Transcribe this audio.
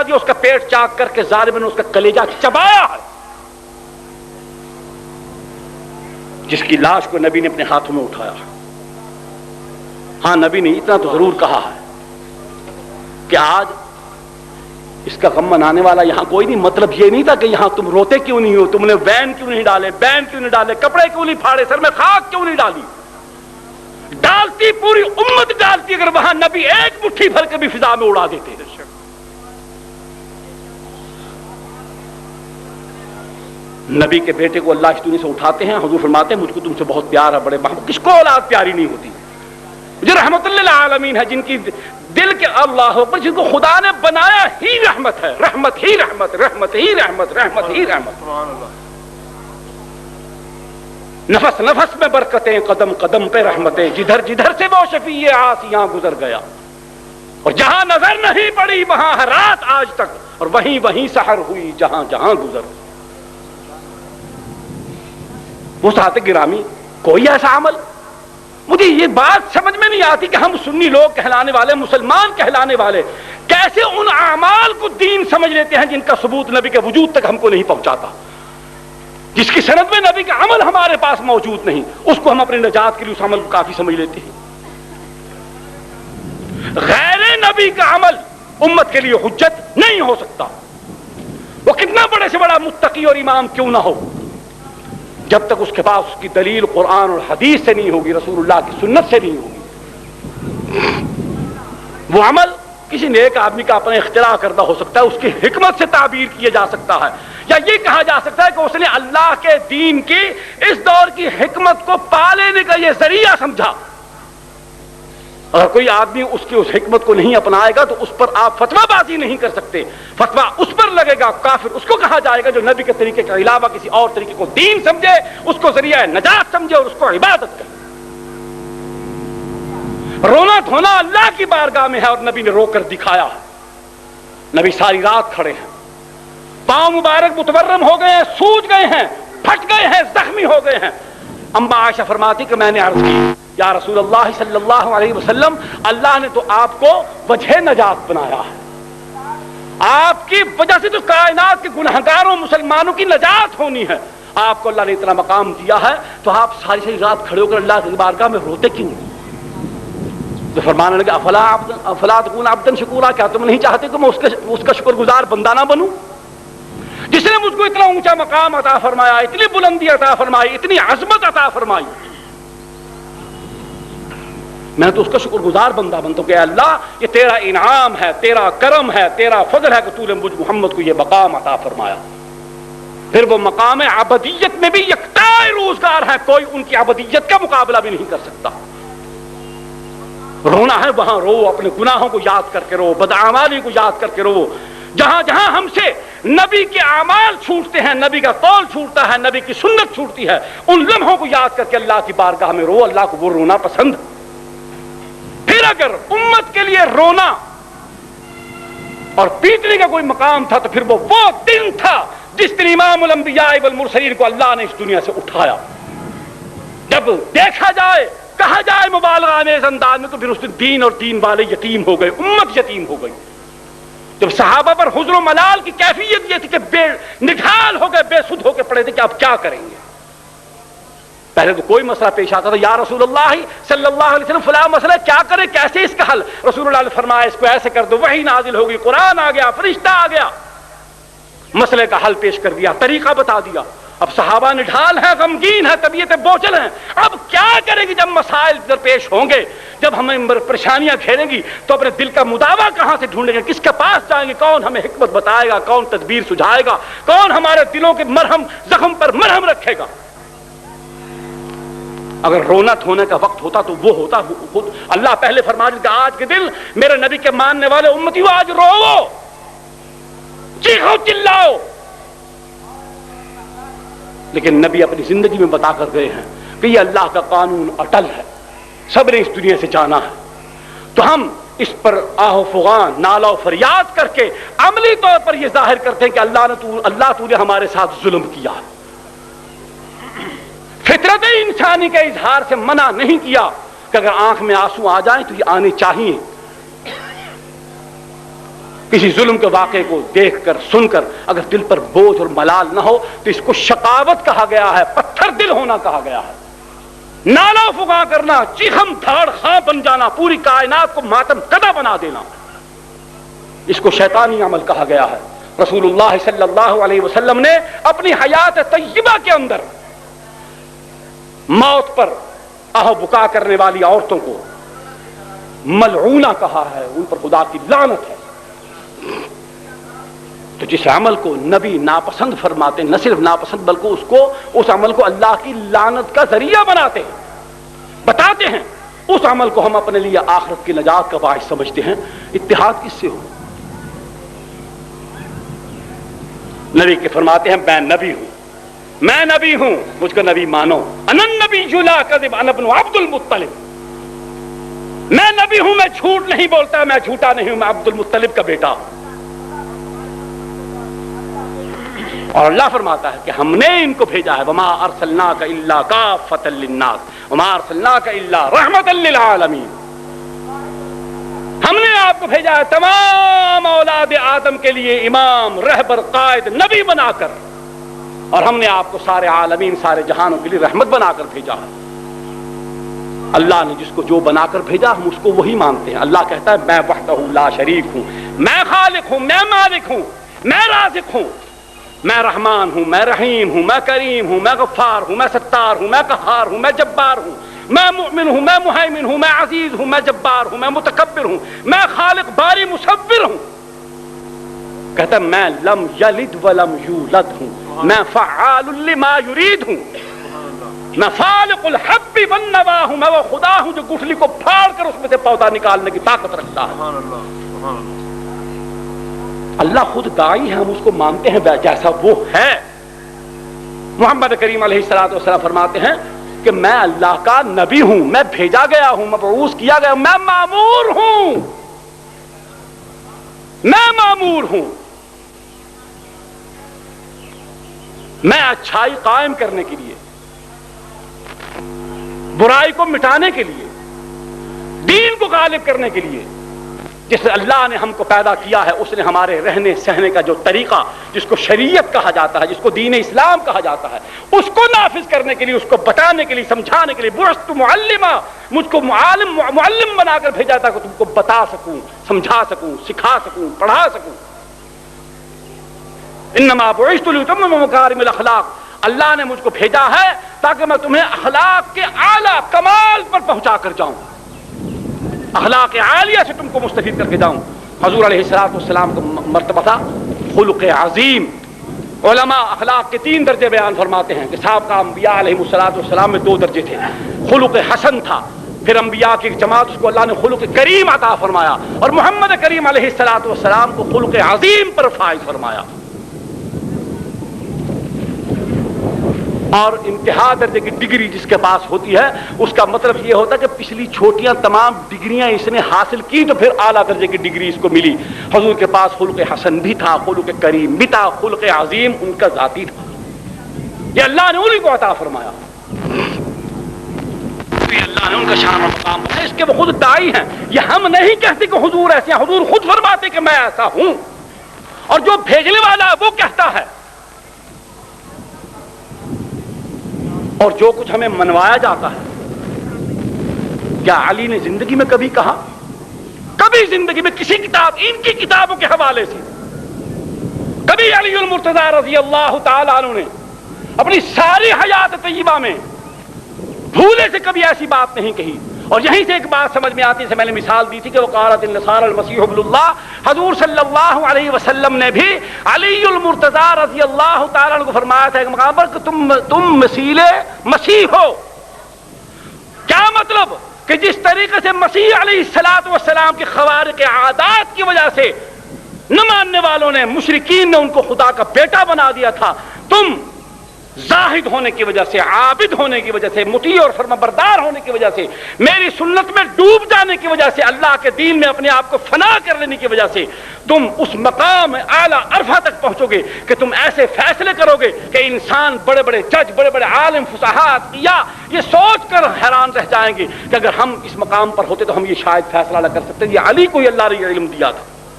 دیا, اس کا پیٹ چاک کر کے ظالم نے اس کا کلیجہ چبایا ہے. جس کی لاش کو نبی نے اپنے ہاتھوں میں اٹھایا. ہاں نبی نے اتنا تو ضرور کہا ہے کہ آج اس کا غم منانے والا یہاں کوئی نہیں. مطلب یہ نہیں تھا کہ یہاں تم روتے کیوں نہیں ہو, تم نے وین کیوں نہیں ڈالے, بین کیوں نہیں ڈالے, کپڑے کیوں نہیں پھاڑے, سر میں خاک کیوں نہیں ڈالی. ڈالتی پوری امت ڈالتی اگر وہاں نبی ایک مٹھی بھر کے بھی فضا میں اڑا دیتے. نبی کے بیٹے کو اللہ اس دنیا سے اٹھاتے ہیں, حضور فرماتے ہیں مجھ کو تم سے بہت پیار ہے, بڑے محبوب. کس کو اولاد پیاری نہیں ہوتی؟ جو رحمت للعالمین ہے, جن کی دل کے اللہ پر, جن کو خدا نے بنایا ہی رحمت ہے, رحمت ہی رحمت, رحمت ہی رحمت, رحمت ہی رحمت. نفس نفس میں برکتیں, قدم قدم پہ رحمتیں, جدھر جدھر سے وہ شفیع آسیاں گزر گیا, اور جہاں نظر نہیں پڑی وہاں ہے رات آج تک, اور وہیں وہیں سحر ہوئی جہاں جہاں گزر. وہ ساتھ گرامی کوئی ایسا عمل, مجھے یہ بات سمجھ میں نہیں آتی کہ ہم سنی لوگ کہلانے والے, مسلمان کہلانے والے, کیسے ان اعمال کو دین سمجھ لیتے ہیں جن کا ثبوت نبی کے وجود تک ہم کو نہیں پہنچاتا, جس کی سند میں نبی کا عمل ہمارے پاس موجود نہیں, اس کو ہم اپنی نجات کے لیے اس عمل کو کافی سمجھ لیتے ہیں. غیر نبی کا عمل امت کے لیے حجت نہیں ہو سکتا, وہ کتنا بڑے سے بڑا متقی اور امام کیوں نہ ہو, جب تک اس کے پاس اس کی دلیل قرآن اور حدیث سے نہیں ہوگی, رسول اللہ کی سنت سے نہیں ہوگی. وہ عمل کسی نیک آدمی کا اپنا اختراع کردہ ہو سکتا ہے, اس کی حکمت سے تعبیر کیا جا سکتا ہے, یا یہ کہا جا سکتا ہے کہ اس نے اللہ کے دین کی اس دور کی حکمت کو پا لینے کا یہ ذریعہ سمجھا. اگر کوئی آدمی اس کی اس حکمت کو نہیں اپنائے گا تو اس پر آپ فتویٰ بازی نہیں کر سکتے, فتویٰ اس پر لگے گا, کافر اس کو کہا جائے گا جو نبی کے طریقے کے علاوہ کسی اور طریقے کو دین سمجھے, اس کو ذریعہ نجات سمجھے اور اس کو عبادت کرے. رونا دھونا اللہ کی بارگاہ میں ہے, اور نبی نے رو کر دکھایا ہے. نبی ساری رات کھڑے ہیں, پاؤں مبارک متورم ہو گئے ہیں, سوج گئے ہیں, پھٹ گئے ہیں, زخمی ہو گئے ہیں. اما عائشہ فرماتی کہ میں نے عرض کی یا رسول اللہ صلی اللہ علیہ وسلم, اللہ نے تو آپ کو وجہ نجات بنایا ہے, آپ کی وجہ سے تو کائنات کے گنہگاروں مسلمانوں کی نجات ہونی ہے, آپ کو اللہ نے اتنا مقام دیا ہے, تو آپ ساری ساری رات کھڑے ہو کر اللہ کی بارگاہ میں روتے کیوں؟ تو فرمانے لگے افلا تکون عبدا شکورا, کیا تم نہیں چاہتے کہ میں اس کا شکر گزار بندہ نہ بنوں, جس نے مجھ کو اتنا اونچا مقام عطا فرمایا, اتنی بلندی عطا فرمائی, اتنی عظمت عطا فرمائی, میں تو اس کا شکر گزار بندہ بنتا ہوں کہ اللہ یہ تیرا انعام ہے, تیرا کرم ہے, تیرا فضل ہے کہ تو نے مجھ محمد کو یہ مقام عطا فرمایا. پھر وہ مقام عبدیت میں بھی یکتا روزگار ہے, کوئی ان کی عبدیت کا مقابلہ بھی نہیں کر سکتا. رونا ہے وہاں رو, اپنے گناہوں کو یاد کر کے رو, بدعمالی کو یاد کر کے رو. جہاں جہاں ہم سے نبی کے اعمال چھوٹتے ہیں, نبی کا قول چھوٹتا ہے, نبی کی سنت چھوٹتی ہے, ان لمحوں کو یاد کر کے اللہ کی بارگاہ میں رو. اللہ کو وہ رونا پسند. پھر اگر امت کے لیے رونا اور پیٹنے کا کوئی مقام تھا تو پھر وہ دن تھا جس دن امام الانبیاء والمرسلین کو اللہ نے اس دنیا سے اٹھایا. جب دیکھا جائے, کہا جائے مبالغہ آمیز انداز میں, تو پھر اس دن اور دین والے یتیم ہو گئے, امت یتیم ہو گئی. جب صحابہ پر حزن و ملال کی کیفیت یہ تھی کہ بے نڈھال ہو گئے, بے سدھ ہو کے پڑے تھے کہ اب کیا کریں گے. پہلے تو کوئی مسئلہ پیش آتا تھا, یا رسول اللہ صلی اللہ علیہ وسلم فلاں مسئلہ کیا کرے, کیسے اس کا حل. رسول اللہ نے فرمایا اس کو ایسے کر دو, وحی نازل ہوگی, قرآن آ گیا, فرشتہ آ گیا, مسئلے کا حل پیش کر دیا, طریقہ بتا دیا. اب صحابہ نڈھال ہیں, غمگین ہیں, طبیعتیں بوچھل ہیں, اب کیا کریں گے جب مسائل درپیش ہوں گے, جب ہمیں پریشانیاں گھیریں گی تو اپنے دل کا مداوا کہاں سے ڈھونڈیں گے, کس کے پاس جائیں گے, کون ہمیں حکمت بتائے گا, کون تدبیر سجھائے گا, کون ہمارے دلوں کے مرہم زخم پر مرہم رکھے گا. اگر رونا دھونے کا وقت ہوتا تو وہ ہوتا خود. اللہ پہلے فرما دیتا آج کے دل میرے نبی کے ماننے والے امتی ہو, آج رو, چیخو, چلاؤ. لیکن نبی اپنی زندگی میں بتا کر گئے ہیں کہ یہ اللہ کا قانون اٹل ہے, سب نے اس دنیا سے جانا ہے, تو ہم اس پر آہو فغان, نالا و فریاد کر کے عملی طور پر یہ ظاہر کرتے ہیں کہ اللہ تو نے ہمارے ساتھ ظلم کیا. فطرت انسانی کے اظہار سے منع نہیں کیا کہ اگر آنکھ میں آنسو آ جائیں تو یہ آنے چاہیے. کسی ظلم کے واقعے کو دیکھ کر سن کر اگر دل پر بوجھ اور ملال نہ ہو تو اس کو شقاوت کہا گیا ہے، پتھر دل ہونا کہا گیا ہے۔ نالا فغاں کرنا، چیخم دھاڑ خاں بن جانا، پوری کائنات کو ماتم کدہ بنا دینا، اس کو شیطانی عمل کہا گیا ہے۔ رسول اللہ صلی اللہ علیہ وسلم نے اپنی حیات طیبہ کے اندر موت پر آہ بکا کرنے والی عورتوں کو ملعونہ کہا ہے، ان پر خدا کی لعنت ہے۔ تو جس عمل کو نبی ناپسند فرماتے ہیں، نہ صرف ناپسند بلکہ اس عمل کو اللہ کی لعنت کا ذریعہ بناتے ہیں، بتاتے ہیں، اس عمل کو ہم اپنے لیے آخرت کی نجات کا باعث سمجھتے ہیں۔ اتحاد کس سے ہو؟ نبی کے فرماتے ہیں میں نبی ہوں، میں نبی ہوں، مجھ کو نبی مانو۔ انا النبی لا کذب انا ابن عبد المطلب، میں نبی ہوں، میں جھوٹ نہیں بولتا، میں جھوٹا نہیں ہوں، میں عبد المطلب کا بیٹا ہوں۔ اور اللہ فرماتا ہے کہ ہم نے ان کو بھیجا ہے، وما ارسلناک الا کافۃ للناس وما ارسلناک الا رحمۃ للعالمین، ہم نے آپ کو بھیجا ہے تمام اولاد آدم کے لیے امام، رہبر، قائد، نبی بنا کر، اور ہم نے آپ کو سارے عالمین، سارے جہانوں کے لیے رحمت بنا کر بھیجا ہے۔ اللہ نے جس کو جو بنا کر بھیجا ہم اس کو وہی مانتے ہیں۔ اللہ کہتا ہے میں وحدہ لا شریک ہوں، میں خالق ہوں، میں مالک ہوں، میں رازق ہوں، میں رحمان ہوں، میں رحیم ہوں، میں کریم ہوں، میں غفار ہوں، میں ستار ہوں، میں قہار ہوں، میں جبار ہوں، میں مؤمن ہوں، میں مہیمن ہوں، میں عزیز ہوں، میں جبار ہوں، میں متکبر ہوں، میں خالق باری مصور ہوں۔ کہتا ہے میں لم یلد ولم یولد ہوں، میں فعال لما یرید ہوں، میں فالق الحب والنوا ہوں، میں وہ خدا ہوں جو گٹھلی کو پھاڑ کر اس میں سے پودا نکالنے کی طاقت رکھتا ہے۔ اللہ خود داعی ہے، ہم اس کو مانتے ہیں جیسا وہ ہے۔ محمد کریم علیہ الصلوۃ والسلام فرماتے ہیں کہ میں اللہ کا نبی ہوں، میں بھیجا گیا ہوں، مبعوث کیا گیا ہوں، میں مامور ہوں، میں مامور ہوں، میں اچھائی قائم کرنے کے لیے، برائی کو مٹانے کے لیے، دین کو غالب کرنے کے لیے۔ جس اللہ نے ہم کو پیدا کیا ہے اس نے ہمارے رہنے سہنے کا جو طریقہ، جس کو شریعت کہا جاتا ہے، جس کو دین اسلام کہا جاتا ہے، اس کو نافذ کرنے کے لیے، اس کو بتانے کے لیے، سمجھانے کے لیے، بعثت معلما، مجھ کو معلم بنا کر بھیجا تھا کہ تم کو بتا سکوں، سمجھا سکوں، سکھا سکوں، پڑھا سکوں۔ انما بعثت لاتمم مکارم الاخلاق، اللہ نے مجھ کو بھیجا ہے تاکہ میں تمہیں اخلاق کے اعلیٰ کمال پر پہنچا کر جاؤں، اخلاق عالیہ سے تم کو مستفید کر کے جاؤں۔ حضور علیہ الصلوۃ والسلام کا مرتبہ تھا خلق عظیم۔ علماء اخلاق کے 3 درجے بیان فرماتے ہیں کہ سابقہ انبیاء علیہ الصلوۃ والسلام میں 2 درجے تھے، خلق حسن تھا، پھر انبیاء کی جماعت اس کو اللہ نے خلق کریم عطا فرمایا، اور محمد کریم علیہ الصلوۃ والسلام کو خلق عظیم پر فائز فرمایا۔ اور انتہا درجے کی ڈگری جس کے پاس ہوتی ہے اس کا مطلب یہ ہوتا ہے کہ پچھلی چھوٹیاں تمام ڈگریاں اس نے حاصل کی تو پھر اعلیٰ درجے کی ڈگری اس کو ملی۔ حضور کے پاس خلق حسن بھی تھا، خلق کریم بھی تھا، خلق عظیم ان کا ذاتی تھا، یہ اللہ نے انہیں کو عطا فرمایا، اللہ نے ان کا شان و مقام ہے، اس کے وہ خود داعی ہیں۔ یہ ہم نہیں کہتے کہ حضور ایسے ہیں، حضور خود فرماتے کہ میں ایسا ہوں، اور جو بھیجنے والا ہے وہ کہتا ہے۔ اور جو کچھ ہمیں منوایا جاتا ہے، کیا علی نے زندگی میں کبھی کہا؟ کبھی زندگی میں کسی کتاب، ان کی کتابوں کے حوالے سے کبھی علی المرتضی رضی اللہ تعالی عنہ نے اپنی ساری حیات طیبہ میں بھولے سے کبھی ایسی بات نہیں کہی۔ اور یہیں سے ایک بات سمجھ میں آتی ہے، میں نے مثال دی تھی کہ وقالت النصارى المسیح ابن اللہ، حضور صلی اللہ علیہ وسلم نے بھی علی المرتضی رضی اللہ تعالیٰ عنہ کو فرمایا تھا ایک مقام پر کہ تم مسیح ہو۔ کیا مطلب؟ کہ جس طریقے سے مسیح علیہ السلام کے خوارق عادات کی وجہ سے نہ ماننے والوں نے، مشرکین نے ان کو خدا کا بیٹا بنا دیا تھا، تم زاہد ہونے کی وجہ سے، عابد ہونے کی وجہ سے، مطیع اور فرمانبردار ہونے کی وجہ سے، میری سنت میں ڈوب جانے کی وجہ سے، اللہ کے دین میں اپنے آپ کو فنا کر لینے کی وجہ سے تم اس مقام اعلیٰ عرفہ تک پہنچو گے کہ تم ایسے فیصلے کرو گے کہ انسان، بڑے بڑے جج، بڑے بڑے عالم، فصحاء، یا یہ سوچ کر حیران رہ جائیں گے کہ اگر ہم اس مقام پر ہوتے تو ہم یہ شاید فیصلہ نہ کر سکتے۔ یہ علی کو اللہ نے علم دیا تھا۔